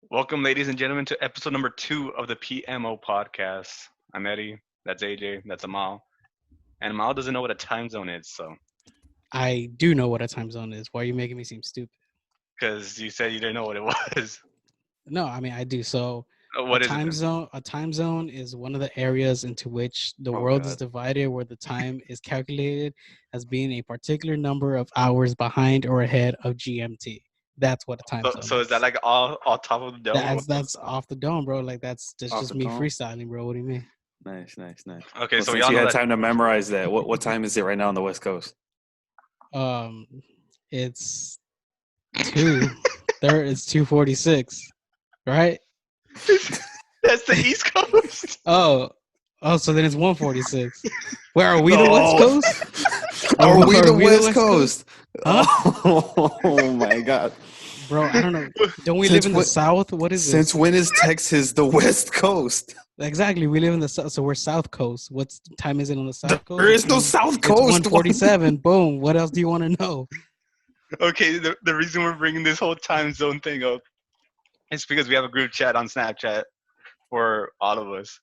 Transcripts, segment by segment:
Welcome, ladies and gentlemen, to episode number 2 of the PMO Podcast. I'm Eddie. That's AJ. That's Amal. And Amal doesn't know what a time zone is, so I do know what a time zone is. Why are you making me seem stupid? because you said you didn't know what it was. No, I mean I do. So What is it then? a time zone is one of the areas into which the Oh, world is God. divided where the time is calculated as being a particular number of hours behind or ahead of GMT. That's what a time zone So is that like all top of the dome? Or that's off the dome, bro. Like that's Off just the me dome? freestyling, bro. What do you mean? Nice. Okay, Well, so since y'all you know had that. time to memorize that, what time is it right now on the West Coast? It's it's 2:46, right? That's the East Coast. Oh, so then it's 1:46. Where are we the No. West Coast? Are we the the West Coast? Huh? Oh my God! Bro, I don't know. Don't we Since live in the when- South? What is Since this? when is Texas the West Coast? Exactly, we live in the South, so we're South Coast. What time is it on the South Coast? There is no South It's Coast. 1:47. Boom. What else do you want to know? Okay, the reason we're bringing this whole time zone thing up is because we have a group chat on Snapchat for all of us.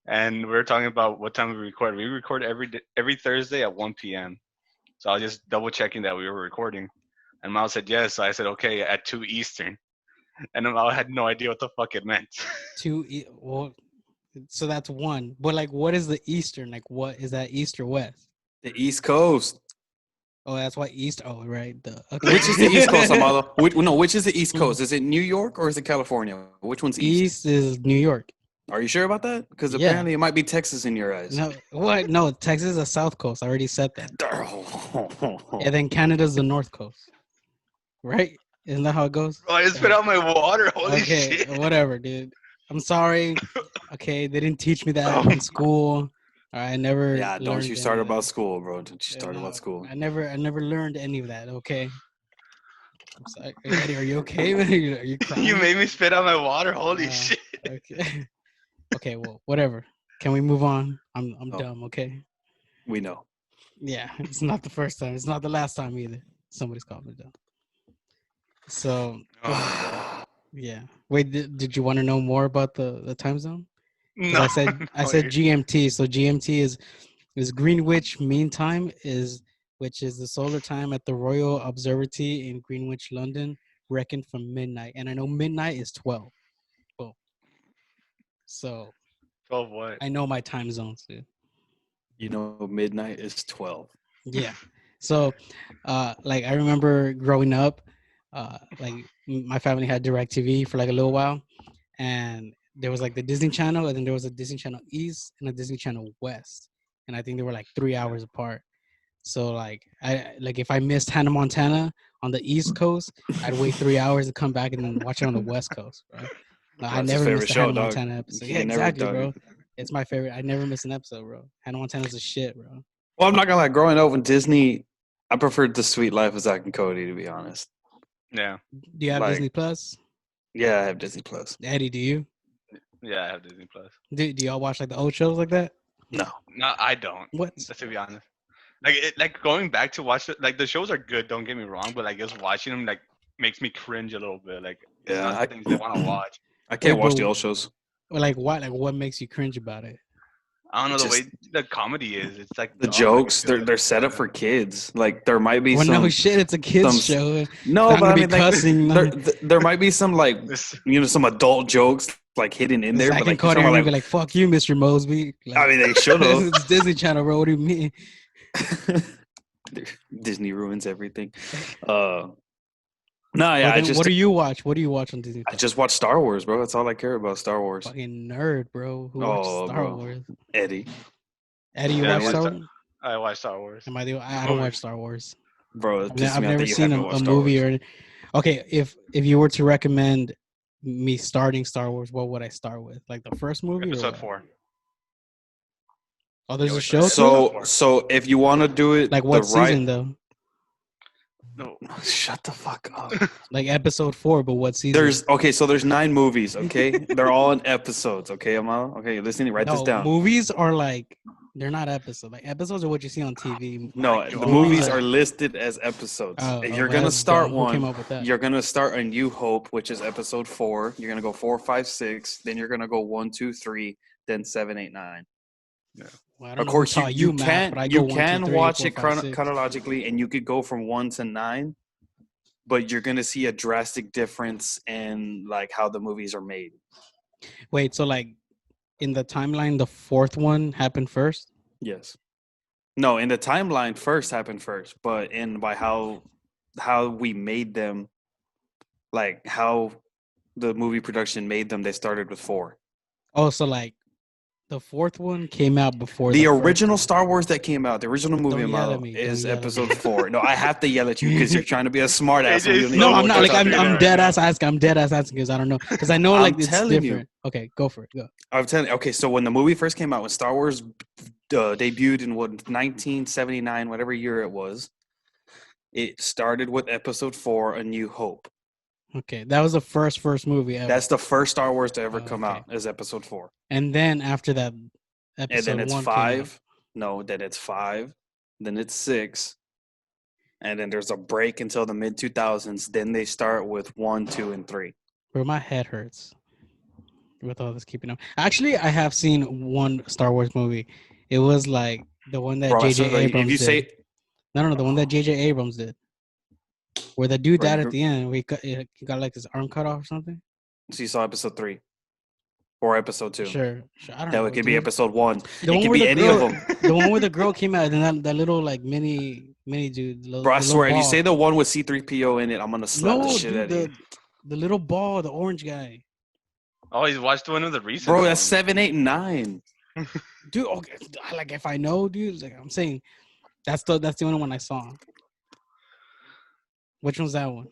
And we're talking about what time we record. We record every Thursday at 1 p.m. So I was just double checking that we were recording. And Mal said yes. So I said, okay, at 2 Eastern. And Mal had no idea what the fuck it meant. Well, so that's one. But like, what is the Eastern? Like, what is that? East or West? The East Coast. Oh, that's why East. Oh, right. Okay. Which is the East Coast, Amalo? Which is the East Coast? Is it New York or is it California? Which one's East? East is New York. Are you sure about that? Because Yeah. apparently it might be Texas in your eyes. No, what? No, Texas is the South Coast. I already said that. And then Canada's the North Coast. Right? Isn't that how it goes? Oh, I just spit out my water. Holy Okay, shit. whatever, dude. I'm sorry. Okay, they didn't teach me that in school. I never. Yeah, don't learned you any start of that. about school, bro. Don't you start No, about school. I never learned any of that. Okay. I'm sorry. Eddie, are you okay, man? Are you crying? You made me spit out my water. Holy Uh, shit. Okay. Okay. Well, whatever. Can we move on? I'm Oh. dumb. Okay. We know. Yeah, it's not the first time. It's not the last time either. Somebody's called me dumb. So Oh, yeah. Wait, did you want to know more about the time zone? 'Cause no. I said GMT. So GMT is Greenwich Mean Time which is the solar time at the Royal Observatory in Greenwich, London, reckoned from midnight. And I know midnight is 12. Boom. So 12 what? I know my time zones, dude. You know, midnight is 12. Yeah. So like I remember growing up, like my family had DirecTV for like a little while, and there was like the Disney Channel, and then there was a Disney Channel East and a Disney Channel West, and I think they were like 3 hours apart. So like if I missed Hannah Montana on the East Coast, I'd wait 3 hours to come back and then watch it on the West Coast, bro. No, I That's his never favorite missed a show, Hannah dog. Montana episode. You Yeah, can never, exactly, dog. bro. It's my favorite. I never miss an episode, bro. Hannah Montana's a shit, bro. Well, I'm not gonna lie. Growing up with Disney, I preferred The Sweet Life of Zack and Cody, to be honest. Yeah. Do you have Like- Disney Plus? Yeah, I have Disney Plus. Eddie, do you? Yeah, I have Disney Plus. Do y'all watch like the old shows like that? No, No, I don't. What? To be honest. Like going back to watch it, like the shows are good, don't get me wrong, but like just watching them like makes me cringe a little bit. Like it's Yeah, not the things I want to watch. I can't Wait, watch but- the old shows. Or like what? Like what makes you cringe about it? I don't know the Just- way the comedy is. It's like The dumb, jokes, like, they're set up for kids. Like there might be Well, some. no shit, it's a kids some- show. No, not but gonna I be mean, like, cussing, there might be some like This, some adult jokes like hidden in there. Zach But and like, Cody you're are talking gonna be like, "Fuck you, Mr. Mosby." Like, I mean, they should have. it's Disney Channel, bro. What do you mean? Disney ruins everything. No, yeah, Well, I then just what do you watch? What do you watch on Disney? I Plus? just watch Star Wars, bro. That's all I care about. Star Wars. Fucking nerd, bro. Who Oh, watches Star bro. Wars? Eddie, Eddie, you Yeah, I watch watch Star Star- Wars? I watch Star Wars. Am I the? I don't watch Star Wars. bro, it I've, pisses ne- me I've off never that you seen haven't a watched Star movie Wars. or. Okay, if you were to recommend me starting Star Wars, what would I start with? Like the first movie? or Episode what? 4. Oh, there's Yeah, a we show. started- to it? So if you want to do it, Like what the right- season though? No. Shut the fuck up. Like episode 4, but what season? So there's 9 movies. Okay, they're all in episodes. Okay, Amal. Okay, listen, write this No, down. movies are like They're not episodes. Like episodes are what you see on TV. No, the movies are listed as episodes. If you're gonna start Who came one, up with that? you're gonna start A New Hope, which is episode 4. You're gonna go 4, 5, 6. Then you're gonna go 1, 2, 3. Then 7, 8, 9. Yeah. Well, I don't Of know course, who taught you math, but I can go 1, 2, 3, watch 4, it 5, 6. chronologically, and you could go from 1 to 9. But you're gonna see a drastic difference in like how the movies are made. Wait, so like in the timeline, the 4th one happened first? Yes. No, in the timeline, first happened first, but in by how we made them, like how the movie production made them, they started with 4. Oh, so like the 4th one came out before The first original one. Star Wars that came out, the original movie Don't yell at model me. is Don't yell at episode me. 4. No, I have to yell at you because you're trying to be a smart ass. AJ 's when you so don't No, know I'm what not. you're Like talking I'm about. dead ass asking. I'm dead ass asking because I don't know. Because I know like I'm it's telling you. different. Okay, go for it. Go. I'm telling you. Okay, so when the movie first came out, when Star Wars debuted in 1979, whatever year it was, it started with episode 4, A New Hope. Okay, that was the first movie ever. That's the first Star Wars to ever come okay. out, is episode 4. And then after that, episode And then it's 1 5. No, then it's 5. Then it's 6. And then there's a break until the mid 2000s. Then they start with 1, 2, and 3. Where my head hurts with all this keeping up. Actually, I have seen one Star Wars movie. It was like the one that Bro, J.J. so, like, Abrams if you did. say No, the one that J.J. Abrams did. Where the dude Bro, died you're- at the end. Where he got like his arm cut off or something. so you saw episode 3 or episode 2. Sure. I don't Hell, know. it could be episode 1. The It one could where be the any girl, of them. the one where the girl came out and that little like mini dude. Bro, I the swear, if you ball. say the one with C3PO in it, I'm gonna slap no, the shit dude, out of you. the little ball, the orange guy. Oh, he's watched one of the recent. Bro, that's ones. 7, 8, and 9. Dude, okay, like if I know, dude, like I'm saying, that's the only one I saw. Which one's that one?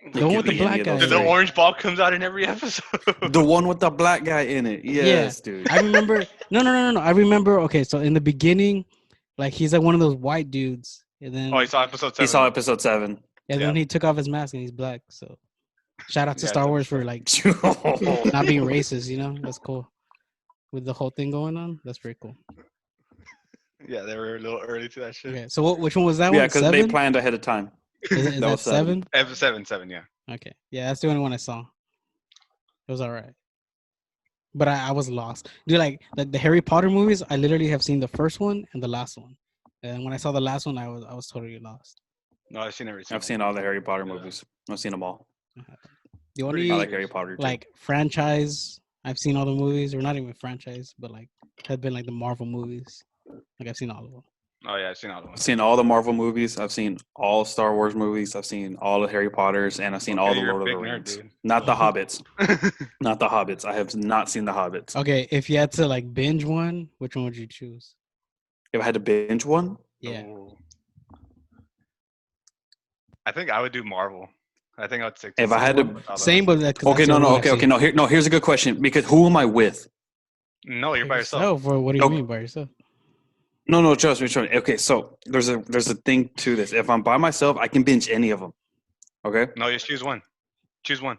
It The one could with the be black any of guy. those The three. orange ball comes out in every episode. The one with the black guy in it. Yes, dude. I remember. No. I remember. Okay, so in the beginning, like he's like one of those white dudes, and then Oh, he saw episode 7. He saw episode 7. and then yeah. he took off his mask and he's black. So shout out to Yeah, Star it's Wars for like not being racist. You know, that's cool. With the whole thing going on, that's pretty cool. Yeah, they were a little early to that shit. Okay, so which one was that Yeah, one? because they 7? planned ahead of time. Is that that was 7. 7? Episode 7, yeah. Okay, yeah, that's the only one I saw. It was all right, but I was lost. Dude, like the Harry Potter movies, I literally have seen the first one and the last one, and when I saw the last one, I was totally lost. No, I've seen every single I've seen all the Harry Potter movies. I've seen them all. The I only like Harry Potter too. like franchise I've seen all the movies, or not even franchise, but like have been like the Marvel movies. Like I've seen all of them. Oh, yeah, I've seen all the I've ones. seen all the Marvel movies. I've seen all Star Wars movies. I've seen all the Harry Potters, and I've seen all the you're a Lord of the big nerd, Rings. dude. Not the Hobbits. Not the Hobbits. I have not seen the Hobbits. Okay, if you had to like binge one, which one would you choose? If I had to binge one, Yeah. Oh. I think I would do Marvel. I think I'd stick to If I had to- Marvel. Same, but that. okay, no. Here's a good question because who am I with? No, you're by yourself. Or what do you Okay. mean by yourself? No, trust me. Okay, so there's a thing to this. If I'm by myself, I can binge any of them. Okay. No, just choose one. Choose one.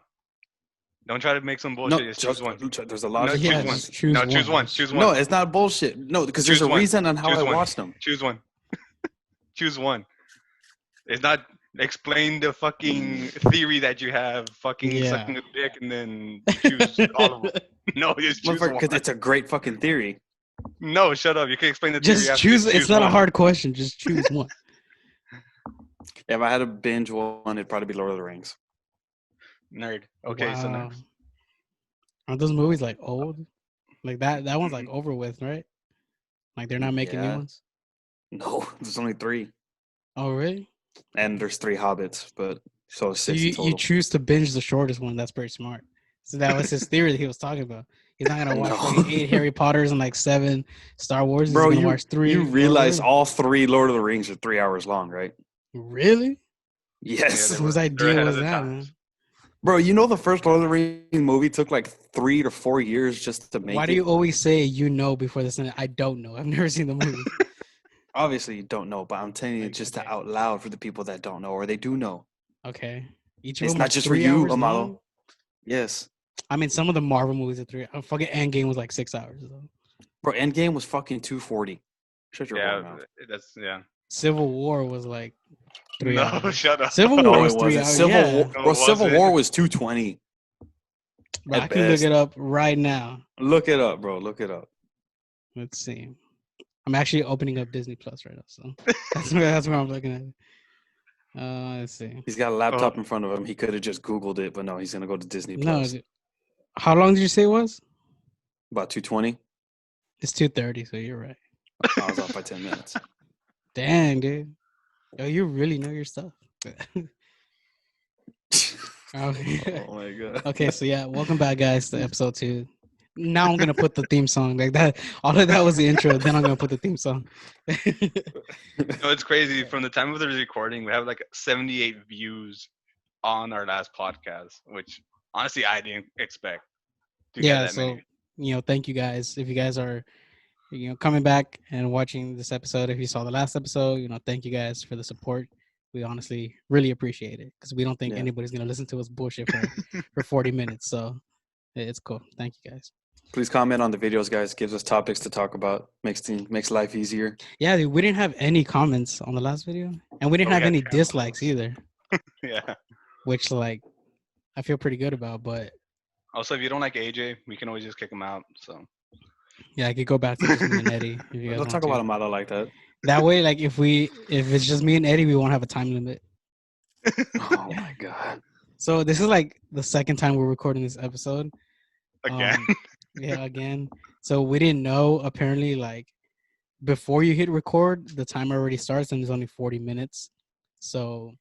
Don't try to make some bullshit. No, just choose one. there's a lot No, of choose Yeah, one. just choose No, choose one. one. Choose one. No, it's not bullshit. No, because there's Choose a one. reason on how Choose I one. watch them. Choose one. Choose one. It's not explain the fucking theory that you have, fucking Yeah. sucking a dick, and then choose all of them. No, just choose one. Because it's a great fucking theory. No, shut up. You can explain the theory. Just after. choose. It's not a one. hard question. Just choose one. If I had to binge one, it'd probably be Lord of the Rings. Nerd. Okay, so Wow. next. Aren't those movies like old? Like that one's like over with, right? Like they're not making new Yeah. ones. No, there's only 3, Oh really? and there's 3 hobbits, but so So 6 in you total. choose to binge the shortest one. That's pretty smart. So that was his theory that he was talking about. He's not gonna watch No. fucking 8 Harry Potters and like 7 Star Wars. He's Bro, gonna you, watch 3. you realize Lord of all 3 Lord of the Rings are 3 hours long, right? the Rings. Really? Yes. Yeah, Whose they're idea ahead was of the that, times. man? Bro, you know the first Lord of the Rings movie took like 3 to 4 years just to make Why it? do you always say you know before this? I don't know. I've never seen the movie. Obviously, you don't know, but I'm telling you Like, just okay. to out loud for the people that don't know or they do know. Okay. Each of It's them not are just for 3 you, hours Amalo. long? Yes. I mean, some of the Marvel movies are 3. Fucking Endgame was like 6 hours. Though. Bro, Endgame was fucking 240. Shut your whore mouth. That's Civil War was like 3 No, hours. shut up. Civil War No, was it 3 wasn't. hours. Civil Yeah. War, No, bro. it Civil wasn't. War was 220 Bro, I at can look best. it up right now. Look it up, bro. Look it up. Let's see. I'm actually opening up Disney Plus right now, so that's where I'm looking at. Let's see. He's got a Oh, laptop in front of him. He could have just Googled it, but no, he's gonna go to Disney No, Plus. how long did you say it was? About 220. It's 2:30, so you're right. I was off by 10 minutes. Dang, dude. Yo, you really know your stuff. Oh my god. Okay, so yeah, welcome back, guys, to episode 2. Now I'm gonna put the theme song like that. All of that was the intro. Then I'm gonna put the theme song. no, it's crazy. From the time of the recording, we have like 78 views on our last podcast, which honestly I didn't expect to get Yeah, that so many. thank you guys. If you guys are coming back and watching this episode, if you saw the last episode, thank you guys for the support. We honestly really appreciate it because we don't think Yeah. anybody's gonna listen to us bullshit for 40 minutes. So it's cool. Thank you guys. Please comment on the videos, guys. Gives us topics to talk about. Makes life easier. Yeah, dude, we didn't have any comments on the last video, and we didn't we have had any 10 dislikes comments. either, Yeah. which like I feel pretty good about. But Also, if you don't like AJ, we can always just kick him out. So yeah, I could go back to just me and Eddie if you guys Don't want talk to. about a model like that. That way, like if it's just me and Eddie, we won't have a time limit. Oh my god. So this is like the second time we're recording this episode. again, Yeah, again. So we didn't know, apparently, like before you hit record, the timer already starts and there's only 40 minutes. So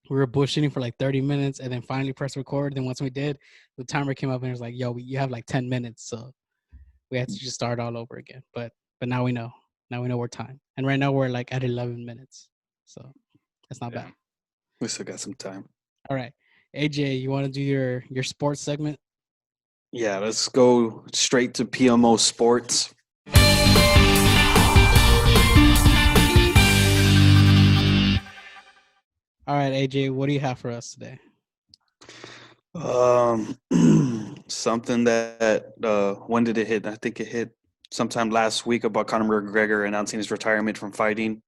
we were bullshitting for like 30 minutes and then finally press record. Then once we did, the timer came up and it was like, yo, you have like 10 minutes. So we had to just start all over again. But now we know. Now we know we're time. And right now we're like at 11 minutes. So that's not Yeah. bad. We still got some time. All right. AJ, you want to do your sports segment? Yeah, let's go straight to PMO Sports. All right, AJ, what do you have for us today? Something that when did it hit? I think it hit sometime last week about Conor McGregor announcing his retirement from fighting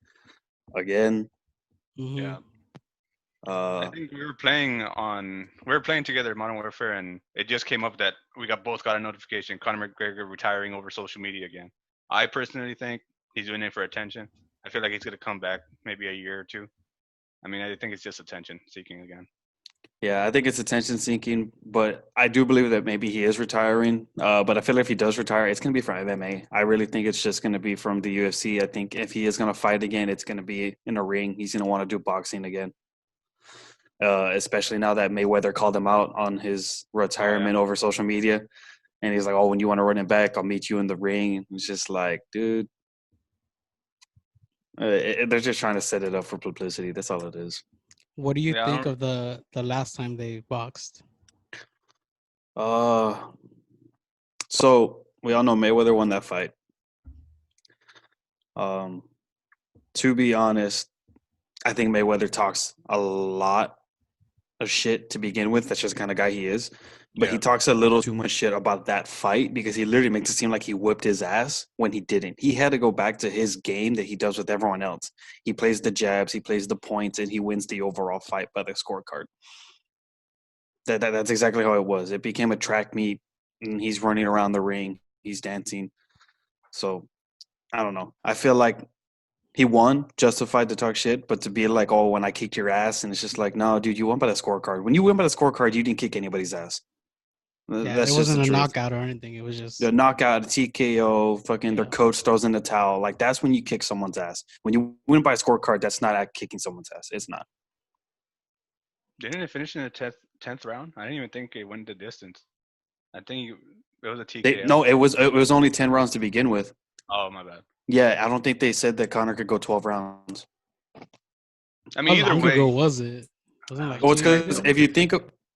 again. Mhm. yeah. I Uh, think we were playing together Modern Warfare, and it just came up that we both got a notification: Conor McGregor retiring over social media again. I personally think he's doing it for attention. I feel like he's gonna come back maybe a year or two. I mean, I think it's just attention seeking again. yeah, I think it's attention seeking, but I do believe that maybe he is retiring. But I feel like if he does retire, it's going to be from MMA. I really think it's just going to be from the UFC. I think if he is going to fight again, it's going to be in a ring. He's going to want to do boxing again. Especially now that Mayweather called him out on his retirement over social media. And he's like, oh, when you want to run it back, I'll meet you in the ring. It's just like, dude, they're just trying to set it up for publicity. That's all it is. What do you Yeah, I think don't- of the last time they boxed? So we all know Mayweather won that fight. To be honest, I think Mayweather talks a lot of shit to begin with. That's just the kind of guy he is. But he Yeah. talks a little too much shit about that fight because he literally makes it seem like he whipped his ass when he didn't. He had to go back to his game that he does with everyone else. He plays the jabs, he plays the points, and he wins the overall fight by the scorecard. That's exactly how it was. It became a track meet, and he's running around the ring, he's dancing. So I don't know. I feel like he won, justified to talk shit, but to be like, oh, when I kicked your ass, and it's just like, no, dude, you won by the scorecard. When you win by the scorecard, you didn't kick anybody's ass. Yeah, That's it just wasn't the a truth. knockout or anything. It was just The knockout, a TKO, fucking their Yeah. coach throws in the towel. Like, that's when you kick someone's ass. When you win by a scorecard, that's not at kicking someone's ass. It's not. Didn't it finish in the 10th round? I didn't even think it went the distance. I think it was a TKO. It was only 10 rounds to begin with. Oh, my bad. Yeah, I don't think they said that Conor could go 12 rounds. I mean, how either long way, ago was it? Wasn't it like Well, it's 2 years because ago?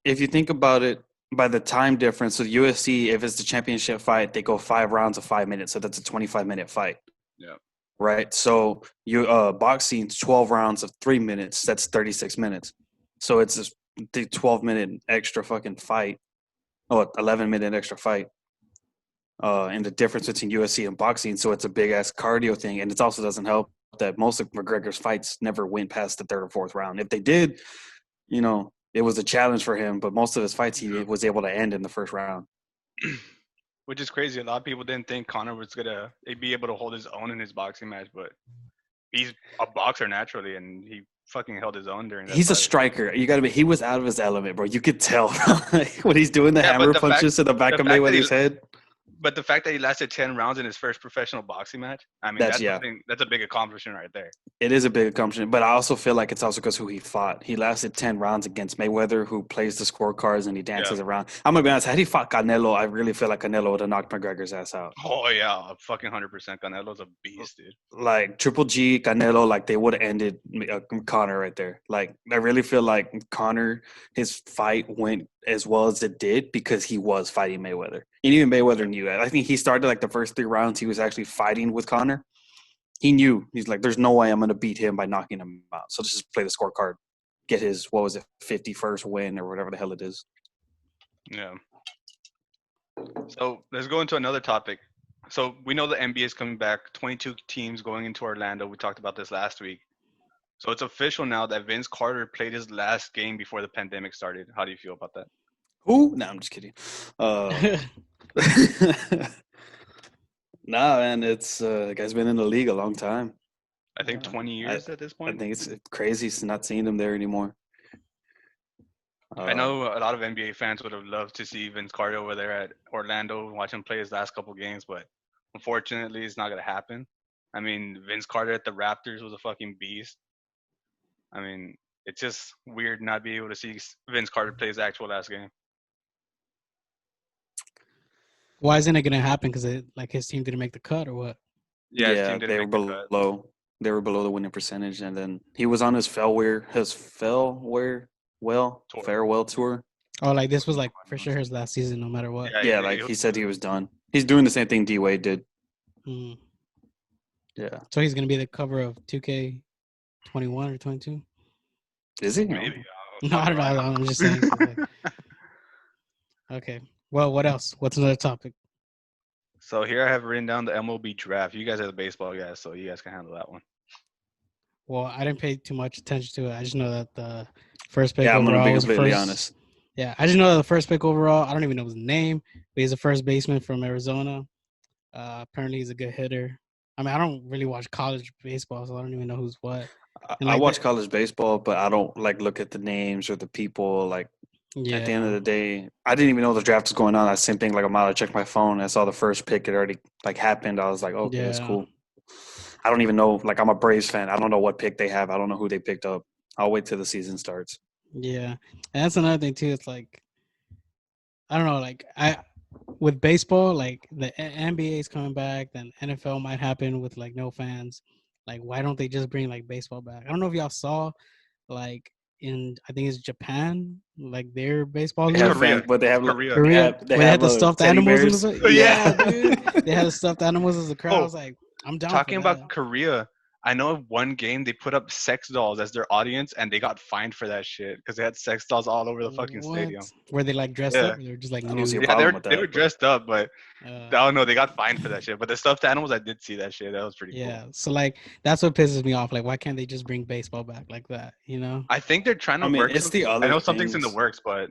if you think about it, by the time difference, so the UFC, if it's the championship fight, they go 5 rounds of 5 minutes, so that's a 25-minute fight. Yeah. Right. So you boxing 12 rounds of 3 minutes. That's 36 minutes. So it's just the 12-minute extra fucking fight. Oh, 11-minute extra fight. and the difference between UFC and boxing. So it's a big ass cardio thing, and it also doesn't help that most of McGregor's fights never went past the third or fourth round. If they did, it was a challenge for him. But most of his fights, he was able to end in the first round. Which is crazy. A lot of people didn't think Conor was gonna be able to hold his own in his boxing match, but he's a boxer naturally, and he fucking held his own during that. He's a fight. striker. You gotta be. He was out of his element, bro. You could tell when he's doing the Yeah, but hammer the punches to the back of Mayweather's head. But the fact that he lasted 10 rounds in his first professional boxing match, I mean, that's a big accomplishment right there. It is a big accomplishment, but I also feel like it's also because who he fought. He lasted 10 rounds against Mayweather, who plays the scorecards and he dances around. I'm going to be honest, had he fought Canelo, I really feel like Canelo would have knocked McGregor's ass out. Oh, yeah, fucking 100%. Canelo's a beast, dude. Like, Triple G, Canelo, like, they would have ended Conor right there. Like, I really feel like Conor, his fight went as well as it did because he was fighting Mayweather. And even Mayweather knew that. I think he started like the first 3 rounds he was actually fighting with Conor. He knew. He's like, there's no way I'm going to beat him by knocking him out. So let's just play the scorecard. Get his, 51st win or whatever the hell it is. Yeah. So let's go into another topic. So we know the NBA is coming back. 22 teams going into Orlando. We talked about this last week. So it's official now that Vince Carter played his last game before the pandemic started. How do you feel about that? Who? No, I'm just kidding. Nah, man, it's the guy's been in the league a long time. I think 20 years at this point. I think it's crazy not seeing him there anymore. I know a lot of NBA fans would have loved to see Vince Carter over there at Orlando and watch him play his last couple games, but unfortunately, it's not going to happen. I mean, Vince Carter at the Raptors was a fucking beast. I mean, it's just weird not being able to see Vince Carter play his actual last game. Why isn't it gonna happen? Because his team didn't make the cut, or what? Yeah, his team didn't they were below. They were below the winning percentage, and then he was on his farewell tour. Oh, like this was like for sure his last season, no matter what. Yeah, like he said he was done. He's doing the same thing D Wade did. Mm. Yeah. So he's gonna be the cover of 2K21 or 22. Is he? Maybe. No, I don't know. I'm just saying. Okay. Well, what else? What's another topic? So here I have written down the MLB draft. You guys are the baseball guys, so you guys can handle that one. Well, I didn't pay too much attention to it. I just know that the first pick overall I'm going to be completely first, honest. Yeah, I just know that the first pick overall, I don't even know his name, but he's a first baseman from Arizona. Apparently, he's a good hitter. I mean, I don't really watch college baseball, so I don't even know who's what. I watch college baseball, but I don't look at the names or the people. At the end of the day, I didn't even know the draft was going on. I same thing. I'm out. I checked my phone. I saw the first pick. It already happened. I was like, okay, that's cool. I don't even know. I'm a Braves fan. I don't know what pick they have. I don't know who they picked up. I'll wait till the season starts. Yeah, and that's another thing too. It's I don't know. With baseball, the NBA is coming back. Then NFL might happen with no fans. Why don't they just bring baseball back? I don't know if y'all saw in I think it's Japan, their baseball league. But they have Korea. They had the stuffed animals. Yeah, dude. They had the stuffed animals as a crowd. I was like, I'm down. Talking about Korea, I know one game they put up sex dolls as their audience, and they got fined for that shit because they had sex dolls all over the fucking stadium. Were they dressed up? Or they were just nude? Yeah, they were dressed up, but I don't know. They got fined for that shit. But the stuffed animals, I did see that shit. That was pretty cool. Yeah, so that's what pisses me off. Why can't they just bring baseball back like that? I think they're trying to work. It's the other. I know something's in the works, but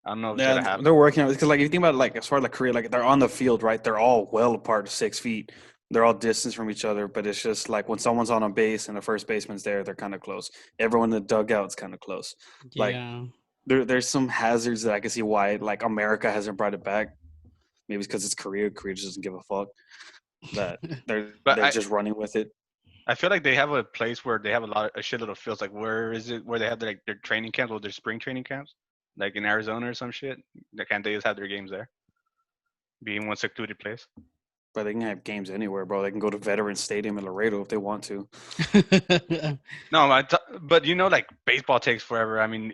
I don't know if it's gonna happen. They're working on it because if you think about it, as far as Korea, they're on the field, right? They're all well apart, 6 feet. They're all distance from each other, but it's just when someone's on a base and the first baseman's there, they're kind of close. Everyone in the dugout's kind of close. Yeah. There's some hazards that I can see why America hasn't brought it back. Maybe it's because it's Korea. Korea just doesn't give a fuck. That they're just running with it. I feel like they have a place where they have a shitload of fields. Where is it? Where they have their training camps or their spring training camps, in Arizona or some shit. Can't they just have their games there? Being one secluded place. But they can have games anywhere, bro. They can go to Veterans Stadium in Laredo if they want to. No, but baseball takes forever. I mean,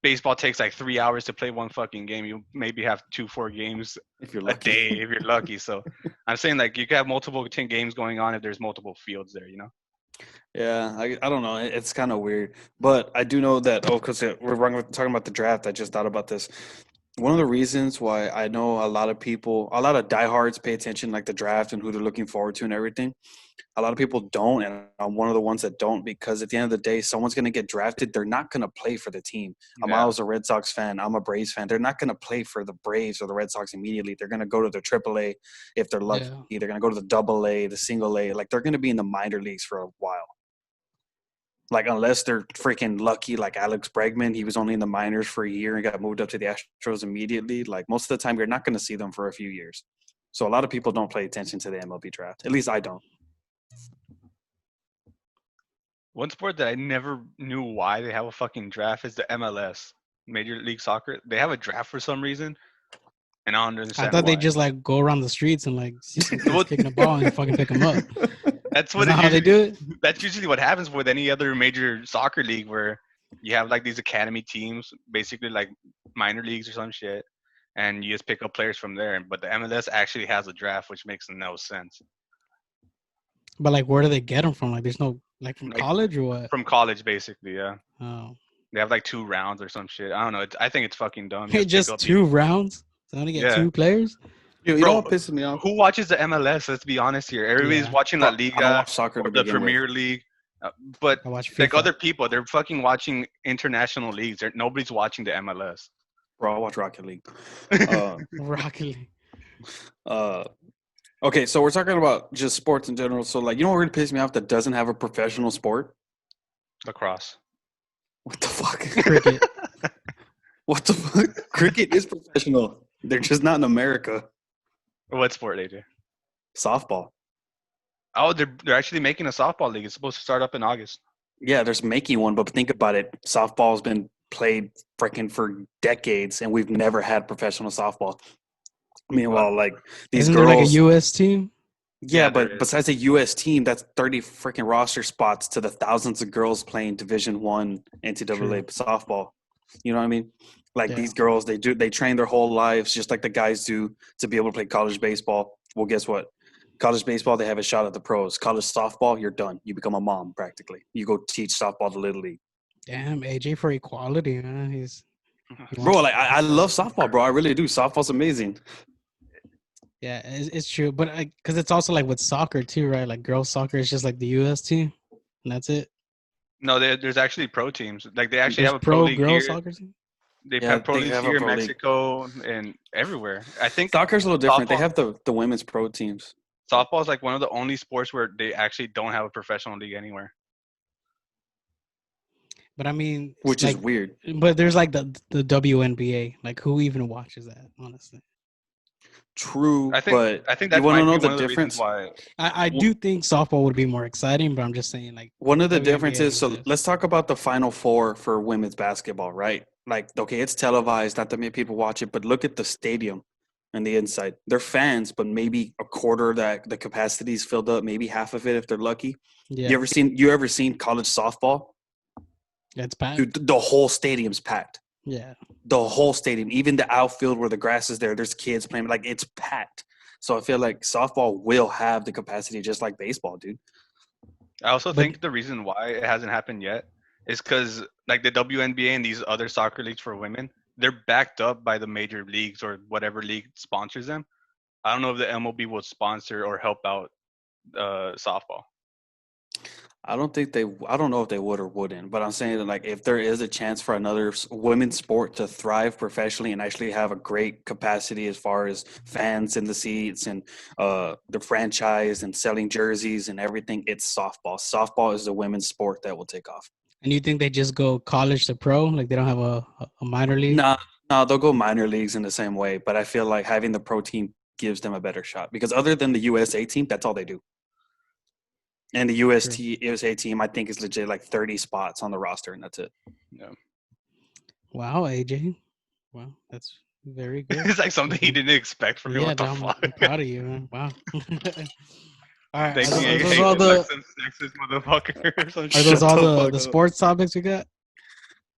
baseball takes 3 hours to play one fucking game. You maybe have 2-4 games if you're lucky. A day if you're lucky. So I'm saying you can have multiple 10 games going on if there's multiple fields there. Yeah, I don't know. It's kind of weird, but I do know that. Because we're talking about the draft. I just thought about this. One of the reasons why I know a lot of people, a lot of diehards pay attention, like the draft and who they're looking forward to and everything. A lot of people don't, and I'm one of the ones that don't because at the end of the day, someone's going to get drafted. They're not going to play for the team. I was a Red Sox fan. I'm a Braves fan. They're not going to play for the Braves or the Red Sox immediately. They're going to go to the AAA if they're lucky. Yeah. They're going to go to the AA, the single A. Like they're going to be in the minor leagues for a while. Like unless they're freaking lucky, like Alex Bregman, he was only in the minors for a year and got moved up to the Astros immediately. Like most of the time, you're not going to see them for a few years. So a lot of people don't pay attention to the MLB draft. At least I don't. One sport that I never knew why they have a fucking draft is the MLS, Major League Soccer. They have a draft for some reason, and I don't understand I thought why. they just like go around the streets and like see some kids Well, kicking a ball and you fucking pick them up. That's Is what that how they do it? That's usually what happens with any other major soccer league, where you have like these academy teams, basically like minor leagues or some shit, and you just pick up players from there. But the MLS actually has a draft, which makes no sense. But like, where do they get them from? Like, there's no like from Like, college or what? From college, basically, yeah. Oh, They have like 2 rounds or some shit. I don't know. I think it's fucking dumb. hey, pick just up 2 rounds. So only get Yeah. 2 players. You know Bro, what pisses me off? Who watches the MLS? Let's be honest here. Everybody's Yeah. watching La I don't Liga watch soccer or to the begin with. Premier League, but I watch like FIFA. other people, they're fucking watching international leagues. Nobody's watching the MLS. Bro, I watch Rocket League. Rocket League. Okay, so we're talking about just sports in general. So, like, you know what really pisses me off that doesn't have a professional sport? Lacrosse. What the fuck? Cricket. What the fuck? Cricket is professional. They're just not in America. What sport, AJ? Softball. Oh, they're actually making a softball league. It's supposed to start up in August. Yeah, there's making one, but think about it. Softball's been played freaking for decades, and we've never had professional softball. Meanwhile, like these Isn't girls, there like a U.S. team? yeah, Yeah, there but is. besides a U.S. team, that's 30 freaking roster spots to the thousands of girls playing Division One NCAA True. softball. You know what I mean? Like Yeah. these girls, they train their whole lives just like the guys do to be able to play college baseball. Well, guess what? College baseball, they have a shot at the pros. College softball, you're done. You become a mom practically. You go teach softball to Little League. Damn, AJ for equality, man. He Bro, wants- like I love softball, bro. I really do. Softball's amazing. yeah, it's true. But because it's also like with soccer too, right? Like girls soccer is just like the U.S. team, and that's it. No, there's actually pro teams. Like they actually There's have a pro league girls here. soccer team. They Yeah, have pro they leagues have a here in pro league. Mexico and everywhere. I think Soccer's a little different. They Softball- have the women's pro teams. softball is like one of the only sports where they actually don't have a professional league anywhere. But I mean, Which like, is weird. But there's like the WNBA. Like, who even watches that? Honestly, True, I think but I think you that want might to know be the one of the reasons difference? why. I do think softball would be more exciting. But I'm just saying, like, One of the WNBA differences, so exists. let's talk about the Final Four for women's basketball, right? Like, okay, it's televised, not that many people watch it, but look at the stadium and the inside. They're fans, but maybe a quarter of that the capacity is filled up, maybe half of it if they're lucky. Yeah, You ever seen college softball? that's bad. Dude, the whole stadium's packed. Yeah, The whole stadium, even the outfield where the grass is there, there's kids playing, like it's packed. So I feel like softball will have the capacity just like baseball, dude. I also But- think the reason why it hasn't happened yet is because like the WNBA and these other soccer leagues for women, they're backed up by the major leagues or whatever league sponsors them. I don't know if the MLB will sponsor or help out softball. I don't know if they would or wouldn't, but I'm saying that like if there is a chance for another women's sport to thrive professionally and actually have a great capacity as far as fans in the seats and the franchise and selling jerseys and everything, it's softball. Softball is the women's sport that will take off. and you think they just go college to pro? Like they don't have a minor league? No, they'll go minor leagues in the same way, but I feel like having the pro team gives them a better shot because other than the USA team, that's all they do. And the USA team, I think, is legit like 30 spots on the roster, and that's it. Yeah. Wow, AJ. Wow, that's very good. It's like something he didn't expect from me. Yeah, What the I'm fuck? proud of you, man. Wow. All right, Thank are you. those all the Sexist motherfucker or some are shit. those Shut all the the fuck up. sports topics we got?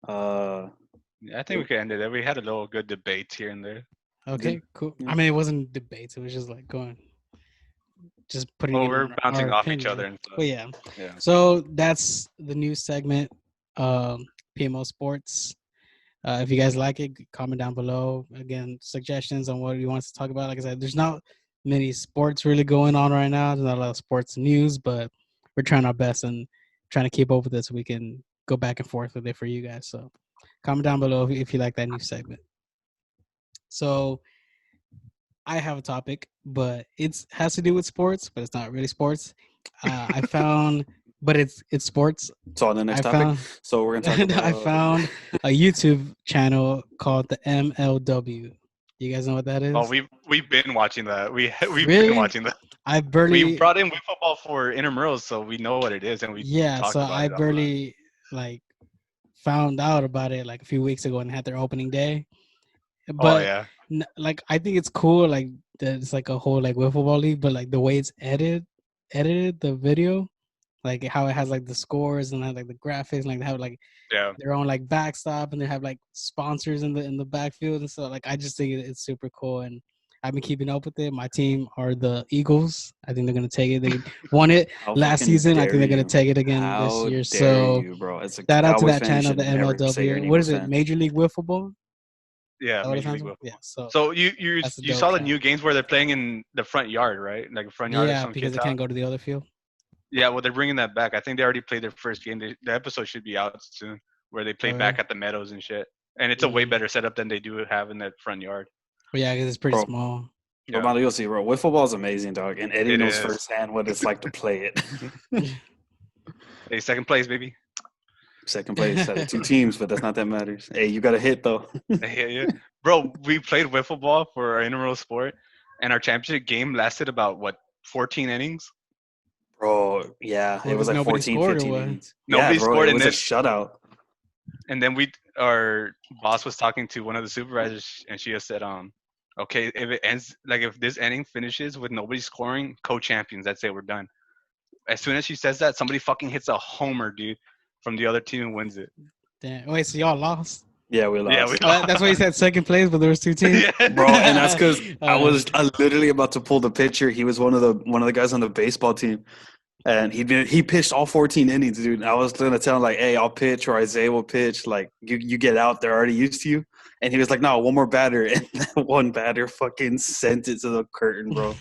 Yeah, I think we could end it there. We had a little good debate here and there. Okay, cool. Yeah. I mean, it wasn't debates. It was just like just putting. Well, in we're bouncing our off each opinions. other and stuff. But yeah, Yeah. so that's the new segment, PMO Sports. If you guys like it, comment down below. Again, suggestions on what you want us to talk about. Like I said, there's not many sports really going on right now. There's not a lot of sports news, but we're trying our best and trying to keep up with it so we can go back and forth with it for you guys. So comment down below if you like that new segment. So I have a topic, but it has to do with sports, but it's not really sports. I found, but it's sports. So on the next I topic. found So we're gonna talk about. I found a YouTube channel called the MLW. You guys know what that is? Oh, we've been watching that. We've Really? been watching that. I We barely, brought in Wii football for intramurals, so we know what it is, and we yeah. talked So about I it. barely like found out about it like a few weeks ago and had their opening day. Oh But yeah, like I think it's cool like that it's like a whole like wiffle ball league, but like the way it's edited the video, like how it has like the scores and like the graphics, like they have like yeah. their own like backstop and they have like sponsors in the backfield and stuff. Like I just think it's super cool and I've been keeping up with it. My team are the Eagles. I think they're gonna take it. They won it How last fucking season. I dare think they're gonna you. take it again this How year. dare So you, bro? It's a shout out to Cowboys that fan, you channel, the should never say you're an MLW. What Eagles is it? fan. Major League Wiffle Ball? Yeah, Is that what it Major stands League for? Wiffle Yeah. Ball. So So you that's a you dope saw the channel. new games where they're playing in the front yard, right? Like the front yard of Yeah, some because kids' they house. can't go to the other field. Yeah, well, they're bringing that back. I think they already played their first game. The episode should be out soon, where they play Oh, back really? at the meadows and shit. And it's a way Mm. better setup than they do have in that front yard. But yeah, because it's pretty Bro, small. But Yeah, Milo, you'll see, bro. Wiffle ball is amazing, dog, and Eddie it knows is. firsthand what it's like to play it. Hey, second place, baby. Second place out of two teams, but that's not that matters. Hey, you got a hit though. Yeah. Bro, we played wiffle ball for our intramural sport, and our championship game lasted about what 14 innings. Bro, yeah, Well, it was 'cause like nobody 14, scored or 15 what? innings. Yeah, Nobody bro, scored, it was a shutout. and then our boss was talking to one of the supervisors, and she just said, okay, if it ends, like if this inning finishes with nobody scoring, co-champions. That's it, we're done. As soon as she says that, somebody fucking hits a homer, dude, from the other team and wins it. Damn. Wait, so y'all lost? Yeah, we Yeah, lost. we That's why you said second place, but there was two teams. yeah. Bro, and that's because I Uh, was literally about to pull the picture. He was one of the guys on the baseball team, and he pitched all 14 innings, dude. And I was gonna tell him like, "Hey, I'll pitch, or Isaiah will pitch. Like, you get out. They're already used to you." And he was like, "No, one more batter." And that one batter fucking sent it to the curtain, bro.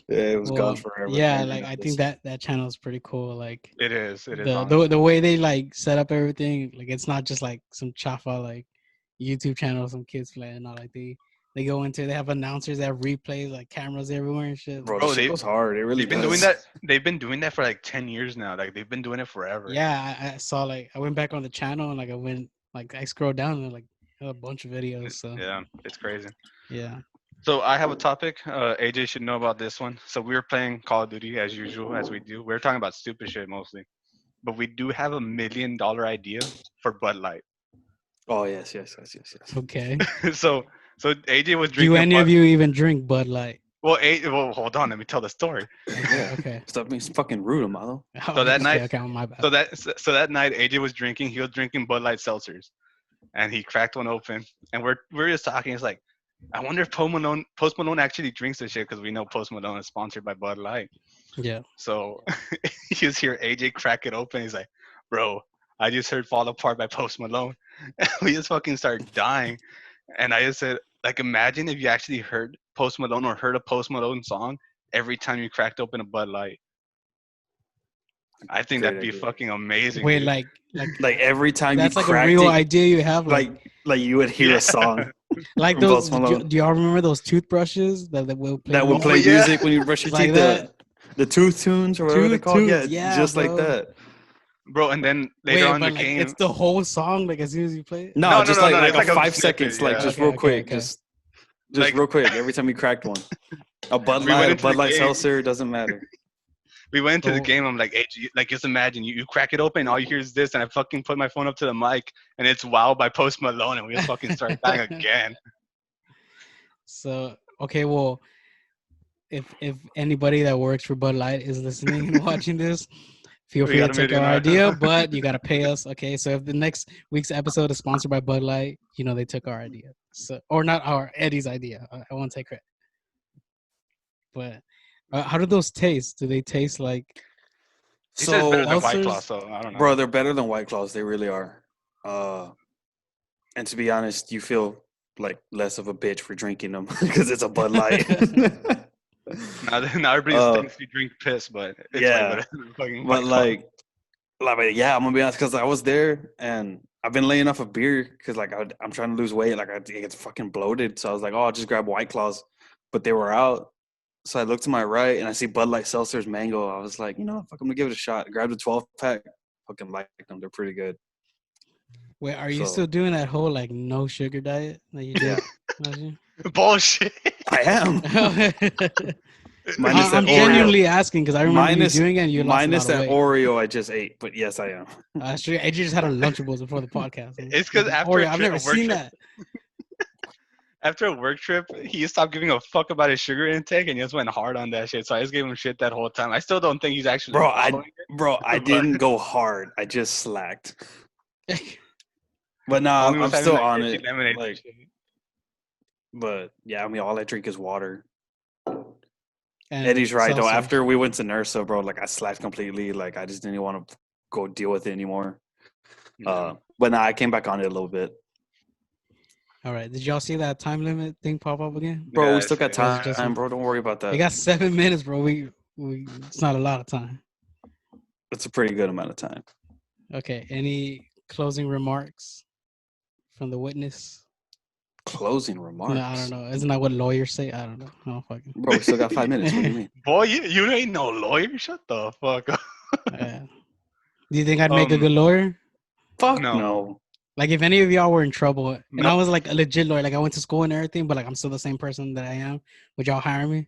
Yeah, it was gone forever. Yeah, And like I think that channel is pretty cool. Like It is. It is. the way they like set up everything, like it's not just like some chafa like YouTube channel some kids play and all like they go into they have announcers, they have replays, like cameras everywhere and shit. bro, Bro, this shit goes hard. It really They've been does. doing that. They've been doing that for like 10 years now. Like they've been doing it forever. Yeah, I saw like I went back on the channel and like I went like I scrolled down and like a bunch of videos. So Yeah, it's crazy. yeah. So I have a topic. AJ should know about this one. So we were playing Call of Duty as usual, as we do. We are talking about stupid shit mostly, but we do have $1 million idea for Bud Light. Oh yes. Okay. so AJ was Do drinking. any of you even drink Bud Light? Well, hold on. Let me tell the story. Yeah. Okay. Stop being fucking rude, Amado. So that night- okay, my bad. So that night, AJ was drinking. He was drinking Bud Light seltzers, and he cracked one open. And we're just talking. It's like, I wonder if Post Malone actually drinks this shit because we know Post Malone is sponsored by Bud Light. Yeah. So you just hear AJ crack it open. He's like, bro, I just heard Fall Apart by Post Malone. And we just fucking started dying. And I just said, like, imagine if you actually heard Post Malone or heard a Post Malone song every time you cracked open a Bud Light. I think Great that'd be idea. fucking amazing. Wait, dude. Like every time that's you like a cracked real it, idea you have. like you would hear Yeah. a song Like from those. Post Malone. Do y'all remember those toothbrushes that will play? that will music? play yeah. music when you brush your It's like teeth. that. The tooth tunes or whatever they Tooth call it. Yeah, tunes, yeah, just like bro. that. Bro, and then later Wait, on in but the like game. it's the whole song. Like as soon as you play it. No, No, just no, like, no, like it's a like a 5 snippet, seconds, like yeah. just Okay, real okay, quick, okay. just Like- real quick. Every time you cracked one, a Bud We went Light, a into Bud the Light game. seltzer doesn't matter. We went into the Oh. game. I'm like, hey, like just imagine you crack it open, all you hear is this, and I fucking put my phone up to the mic, and it's "Wow" by Post Malone, and we just fucking start dying again. So okay, well, if anybody that works for Bud Light is listening and watching this, feel We free to got a take our million, idea, but you gotta pay us. Okay, so if the next week's episode is sponsored by Bud Light, you know they took our idea. So or not our Eddie's idea. I won't take credit. But how do those taste? Do they taste like? He says better than White Ulcers? Claw, so I don't know. Bro, they're better than White Claws. They really are. And to be honest, you feel like less of a bitch for drinking them because it's a Bud Light. Now everybody thinks we drink piss, but it's way yeah, better than fucking but White Claw. yeah, I'm gonna be honest because I was there and I've been laying off a beer because like I'm trying to lose weight. Like I get fucking bloated, so I was like, oh, I'll just grab White Claws, but they were out. So I looked to my right and I see Bud Light Seltzer's mango. I was like, fuck, I'm gonna give it a shot. Grabbed a 12-pack. Fucking like them. They're pretty good. Wait, are you So still doing that whole like no sugar diet that you did yeah, last year? Bullshit. I am. Minus that I'm Oreo. genuinely asking because I remember you Minus doing it and you lost a minus lot of that weight. Oreo I just ate, but yes, I am. Sure, AJ just had a Lunchables before the podcast. It's because after Oreo, I've never seen that. After a work trip, he stopped giving a fuck about his sugar intake and he just went hard on that shit. So I just gave him shit that whole time. I still don't think he's actually following it. I But didn't go hard. I just slacked. But no, Homie I'm was having still that on crazy it. lemonade and Like, shit. but yeah, I mean, all I drink is water. And Eddie's right though. seltzer. After we went to Nursa, bro, like I slacked completely. Like I just didn't want to go deal with it anymore. Yeah. But now I came back on it a little bit. All right, did y'all see that time limit thing pop up again? Bro, Yeah, we still got it's time, just- bro. Don't worry about that. We got 7 minutes, bro. We it's not a lot of time. It's a pretty good amount of time. Okay, any closing remarks from the witness? Closing remarks. No, I don't know. Isn't that what lawyers say? I don't know. I don't fucking. Bro, we still got 5 minutes. What do you mean? Boy, you ain't no lawyer. Shut the fuck up. Do you think I'd make a good lawyer? Fuck No. no. Like if any of y'all were in trouble and I Nope. was like a legit lawyer, like I went to school and everything, but like I'm still the same person that I am, would y'all hire me?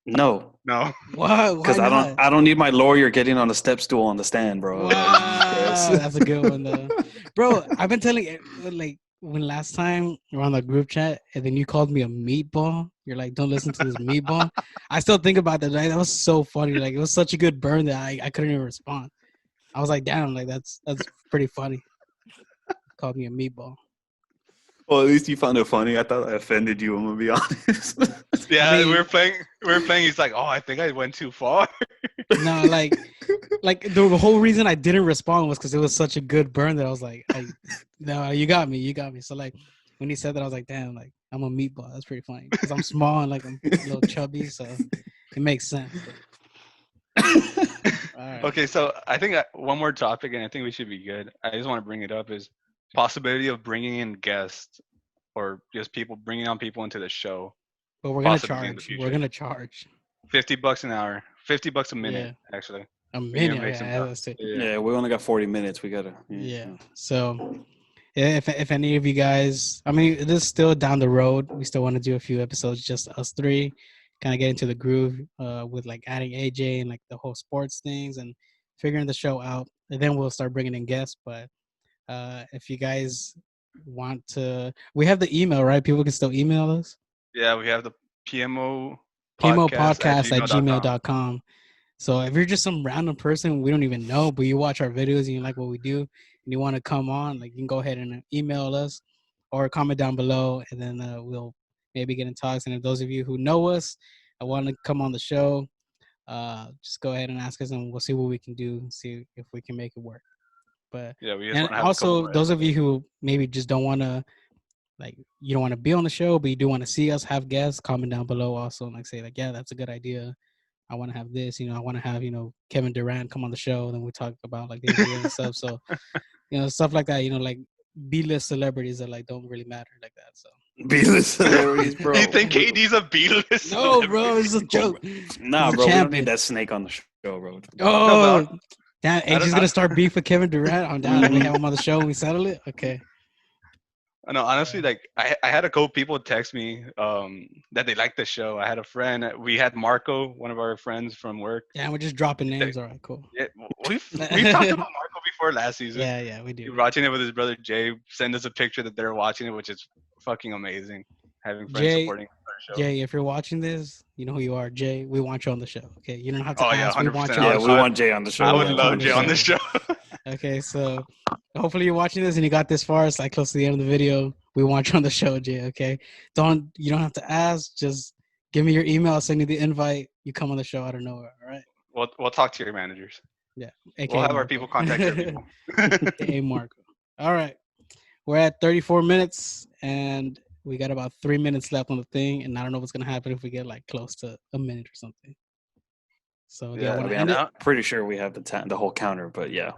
No. No. What? Because I don't need my lawyer getting on a step stool on the stand, bro. Wow, that's a good one though, bro. I've been telling like when last time we're on the group chat and then you called me a meatball. You're like, don't listen to this meatball. I still think about that. Like, that was so funny. Like it was such a good burn that I couldn't even respond. I was like, damn, like that's pretty funny. Called me a meatball. Well, at least you found it funny. I thought I offended you. I'm gonna be honest. Yeah, I mean- we were playing. He's like, oh, I think I went too far. No, like the whole reason I didn't respond was because it was such a good burn that I was like, no, you got me. So like when he said that, I was like, damn, like I'm a meatball. That's pretty funny because I'm small and like I'm a little chubby, so it makes sense. All right. Okay, so I think one more topic, and I think we should be good. I just want to bring it up is possibility of bringing in guests or just bringing on people into the show. But we're gonna possibly in the charge. future. We're gonna charge $50 an hour, $50 a minute, actually. a gonna minute. make some Yeah, time. that's it. Yeah, we only got 40 minutes. We gotta. Yeah. So if any of you guys, I mean, this is still down the road. We still want to do a few episodes, just us three, kind of get into the groove with like adding AJ and like the whole sports things and figuring the show out. And then we'll start bringing in guests. But if you guys want to, we have the email, right? People can still email us. Yeah, we have the PMO Podcast at gmail.com. So if you're just some random person we don't even know, but you watch our videos and you like what we do and you want to come on, like you can go ahead and email us or comment down below, and then we'll maybe get in talks. And if those of you who know us want to come on the show, just go ahead and ask us, and we'll see what we can do and see if we can make it work. But Yeah, we just and want to have a couple also more those of you episodes. who maybe just don't want to, like, you don't want to be on the show, but you do want to see us have guests, comment down below also and like say like, yeah, that's a good idea. I want to have this, I want to have, Kevin Durant come on the show. And then we talk about like the NBA and stuff. So, stuff like that, like B-list celebrities that like don't really matter like that. So B-list celebrities, bro. You think KD's a B-list? no, bro, it's a joke. Nah, He's a bro. We don't champion. need that snake on the show, bro. Oh, but damn, AJ's gonna start beef with Kevin Durant. I'm down. We have him on the show and we settle it. Okay. No, honestly, like I had a couple people text me that they liked the show. I had a friend. We had Marco, one of our friends from work. Yeah, we're just dropping names. All right, cool. Yeah, we've talked about Marco before last season. Yeah, we He do. was watching it with his brother Jay. Send us a picture that they're watching it, which is fucking amazing. Having friends Jay- supporting our show. Jay, if you're watching this, you know who you are. Jay, we want you on the show. Okay, you don't have to Oh, yeah, ask. We want 100%. you. Yeah, on we the show. want Jay on the show. I would Yeah, love on the Jay on the show. show. Okay, so hopefully you're watching this and you got this far. It's like close to the end of the video. We want you on the show, Jay. Okay, you don't have to ask. Just give me your email. I'll send you the invite. You come on the show out of nowhere. All right. We'll talk to your managers. Yeah. We'll have our people contact your people. Hey, Marco. All right. we're at 34 minutes, and we got about 3 minutes left on the thing, and I don't know what's gonna happen if we get like close to a minute or something. So do y'all Yeah, want I to mean, end I'm it? pretty sure we have the whole counter, but yeah.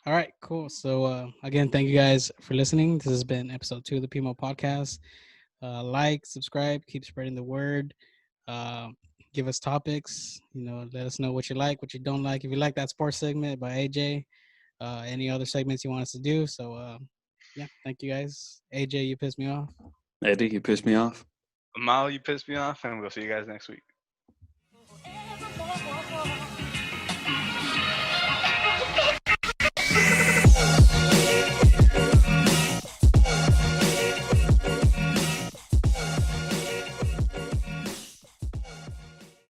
All right, cool. So again, thank you guys for listening. This has been episode 2 of the PMO Podcast. Like, subscribe, keep spreading the word. Uh, give us topics. Let us know what you like, what you don't like. If you like that sports segment by AJ, any other segments you want us to do. So yeah, thank you guys. AJ, you pissed me off. Eddie, you pissed me off. Amal, you pissed me off, and we'll see you guys next week.